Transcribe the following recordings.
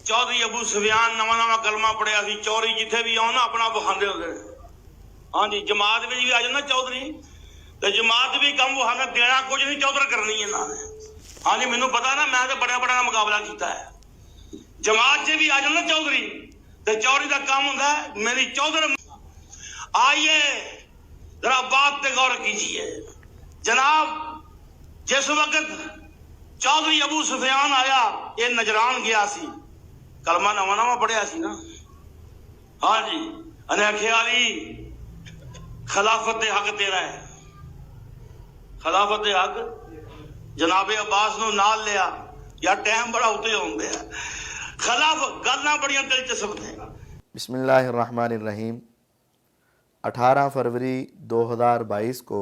चौधरी अबू सुफियान नवा नवा कलमा पढ़िया सी। चौधरी जिथे भी आओ ना अपना बखाते होते। हाँ जी, जमात में भी आ जाना चौधरी तो जमात भी कम बखाना देना कुछ नहीं, चौधर करनी है इन्होंने। हाँ जी, मैनू पता ना, मैं तो बड़ा बड़ा मुकाबला किया है। जमात से भी आ जाना चौधरी तो चौधरी का काम होता है मेरी चौधर। आइए जरा बात पे गौर कीजिए जनाब। जिस वक्त चौधरी अबू सुफियान आया, ये नजरान गया सी, कलमा नवा नवा पढ़िया सी ना। हाँ जी, अने ख्याली खिलाफत हक तेरा है। खिलाफत हक जनाबे अब्बास नू नाल लिया या टाइम बड़ा उते होंदे है। खिलाफ गल्लां बड़ियां दिलचस्प ने। बिस्मिल्लाहिर्रहमानिर्रहीम। 18 फरवरी 2022 को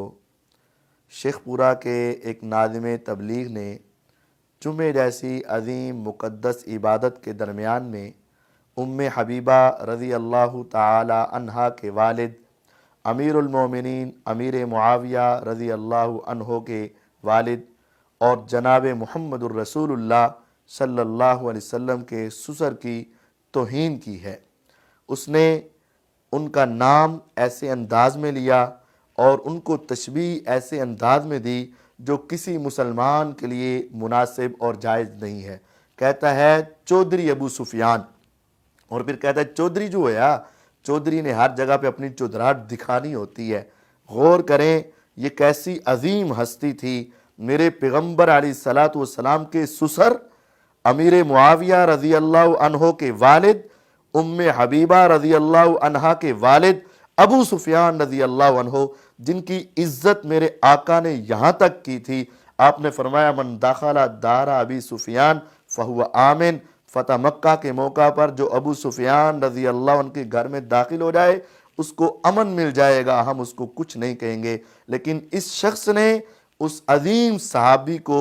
शेखपुरा के एक नाज़िम तबलीग ने जुमे जैसी अज़ीम मुक़द्दस इबादत के दरमियान में उम्मे हबीबा रज़ी अल्लाह ताला अन्हा के वालिद अमीरुल मोमिनीन अमीर मुआविया रज़ी अल्लाह अन्हो के वालिद और जनाब मुहम्मदुर रसूलुल्लाह सल्लल्लाहु अलैहि वसल्लम के ससुर की तौहीन की है। उसने उनका नाम ऐसे अंदाज में लिया और उनको तशबीह ऐसे अंदाज में दी जो किसी मुसलमान के लिए मुनासिब और जायज़ नहीं है। कहता है चौधरी अबू सुफियान, और फिर कहता है चौधरी जो है, चौधरी ने हर जगह पे अपनी चौधराहट दिखानी होती है। गौर करें ये कैसी अजीम हस्ती थी। मेरे पैगम्बर अलैहिस्सलातु वस्सलाम के ससुर अमीर मुआविया रज़ी अल्लाह अन्हो के वालिद, उम्मे हबीबा रज़ी अल्लाह अन्हा के वालिद अबू सुफियान रज़ी अल्लाह अन्हो, जिनकी इज्जत मेरे आका ने यहाँ तक की थी। आपने फरमाया मन दाखला दारा अबी सुफियान फहुवा आमिन। फ़तह मक्का के मौका पर जो अबू सुफियान रज़ी अल्लाह उनके घर में दाखिल हो जाए उसको अमन मिल जाएगा, हम उसको कुछ नहीं कहेंगे। लेकिन इस शख्स ने उस अजीम सहाबी को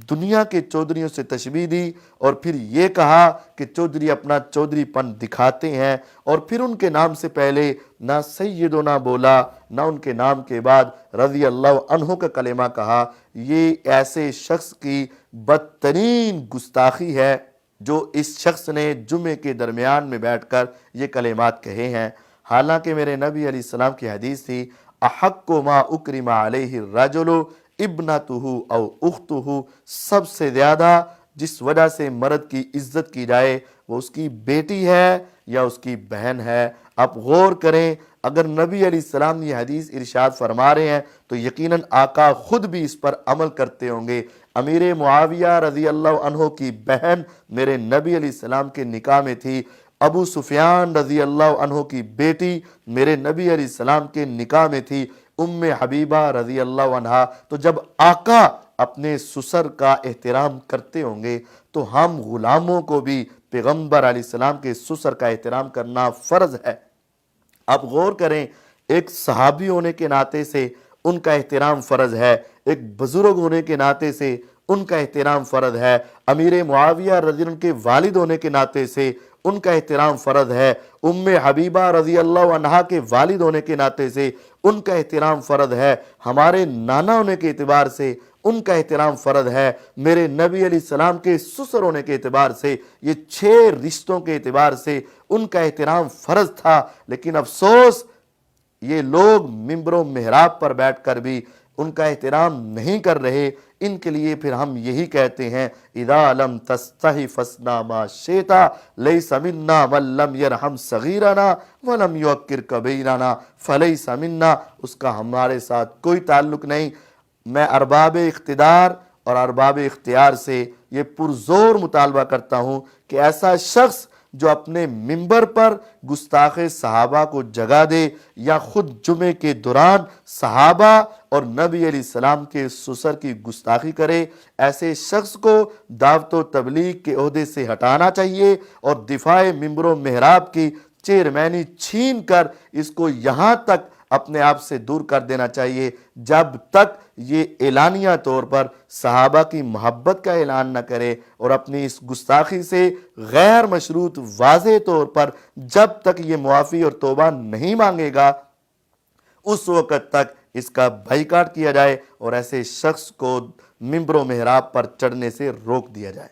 दुनिया के चौधरियों से तशबीह दी और फिर ये कहा कि चौधरी अपना चौधरीपन दिखाते हैं, और फिर उनके नाम से पहले ना सैयदोना बोला, ना उनके नाम के बाद रज़ी अल्लाह अन्हो का कलेमा कहा। ये ऐसे शख्स की बदतरीन गुस्ताखी है जो इस शख्स ने जुमे के दरमियान में बैठकर ये कलेमात कहे हैं। हालांकि मेरे नबी अलैहिस्सलाम की हदीस थी अहक्कु मा उक्रिमा अलैहि रजुलु इब्नतुहु औ उख्तुहु, सबसे ज़्यादा जिस वजह से मर्द की इज्जत की जाए वो उसकी बेटी है या उसकी बहन है। अब गौर करें, अगर नबी अलैहिस्सलाम ये हदीस इरशाद फरमा रहे हैं तो यकीनन आका खुद भी इस पर अमल करते होंगे। अमीर मुआविया रज़ी अल्लाह अन्हो की बहन मेरे नबी अलैहिस्सलाम के निकाह में थी। अबू सुफियान रज़ी अल्लाह अन्हो की बेटी मेरे नबी अलैहिस्सलाम के निकाह में थी, उम्मे हबीबा रज़ी अल्लाह अन्हा। तो जब आका अपने ससुर का एहतराम करते होंगे तो हम गुलामों को भी पैगम्बर अलैहिस्सलाम के ससुर का एहतराम करना फ़र्ज है। अब गौर करें, एक सहाबी होने के नाते से उनका एहतराम फ़र्ज है, एक बुजुर्ग होने के नाते से उनका एहतराम फ़र्ज है, अमीर मुआविया रज़ी अल्लाह के वालिद होने के नाते से उनका एहतराम फ़र्ज है, उम्मे हबीबा रज़ी अल्लाह अन्हा के वालिद होने के नाते से उनका एहतराम फ़र्ज है, हमारे नाना होने के एतबार से उनका एहतराम फ़र्ज है, मेरे नबी अलैहिस्सलाम के ससुर होने के एतबार से, ये 6 रिश्तों के एतबार से उनका एहतराम फ़र्ज था। लेकिन अफसोस ये लोग मिंबरों मेहराब पर बैठकर भी उनका एहतराम नहीं कर रहे। इनके लिए फिर हम यही कहते हैं इदा लम तस्तही फसना मा शेता लैसा मिन्ना मन लम यरहम सगीरना वलम युक्किर कबीरना फलैसा मिन्ना। उसका हमारे साथ कोई ताल्लुक नहीं। मैं अरबाब इख्तिदार और अरबाब इख्तियार से ये पुरजोर मुतालबा करता हूँ कि ऐसा शख्स जो अपने मिंबर पर गुस्ताखे सहाबा को जगा दे या खुद जुमे के दौरान सहाबा और नबी अलैहिस्सलाम के ससुर की गुस्ताखी करे, ऐसे शख्स को दावत व तबलीग के ओहदे से हटाना चाहिए और दिफाए मिंबरों मेहराब की चेयरमैनी छीन कर इसको यहाँ तक अपने आप से दूर कर देना चाहिए जब तक ये एलानिया तौर पर सहाबा की मोहब्बत का ऐलान न करे और अपनी इस गुस्ताखी से गैर मशरूत वाज़े तौर पर जब तक ये मुआफ़ी और तौबा नहीं मांगेगा उस वक़्त तक इसका बाइकाट किया जाए और ऐसे शख्स को मिंबरों मेहराब पर चढ़ने से रोक दिया जाए।